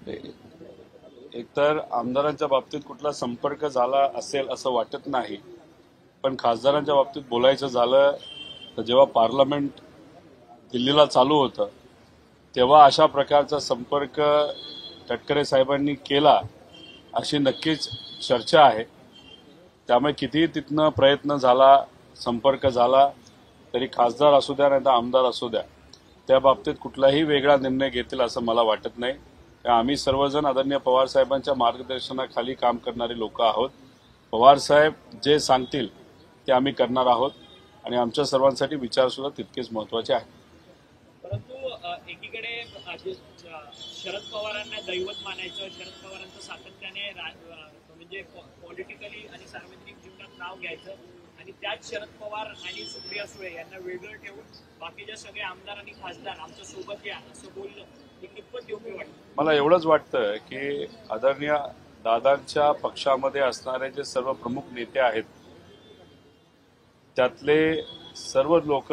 एकतर आमदारांच्या बाबतीत कुठला संपर्क झाला असेल असं वाटत नाही, पण खासदारांच्या बाबतीत बोलायचं झालं तर जेव्हा पार्लमेंट दिल्लीला चालू होतं तेव्हा अशा प्रकारचा संपर्क तटकरे साहेबांनी केला अशी नक्कीच चर्चा आहे. त्यामुळे कितीही तिथनं प्रयत्न झाला, संपर्क झाला तरी खासदार असू द्या नाही तर आमदार असू द्या त्या बाबतीत कुठलाही वेगळा निर्णय घेतील असं मला वाटत नाही. आम्ही सर्वजण आदरणीय पवार साहेबांच्या मार्गदर्शनाखाली काम करणारे लोक आहोत. पवार साहेब जे सांगतील ते आम्ही करणार आहोत आणि आमच्या सर्वांसाठी विचार सुद्धा तितकेच महत्वाचे आहे. परंतु एकीकडे शरद पवारांना दैवत मानायचं, शरद पवारांचं सातत्याने म्हणजे पॉलिटिकली आणि सार्वजनिक जीवनात नाव घ्यायचं आणि त्याच शरद पवार आणि सुप्रिया सुळे यांना वेगळं ठेवून बाकीचे सगळे आमदार आणि खासदार आमच्या सोबत या असं बोलणं हे कितपत योग्य वाटतं? मला एवढंच वाटतं की आदरणीय दादांच्या पक्षामध्ये असणारे जे सर्व प्रमुख नेते आहेत त्यातले सर्व लोक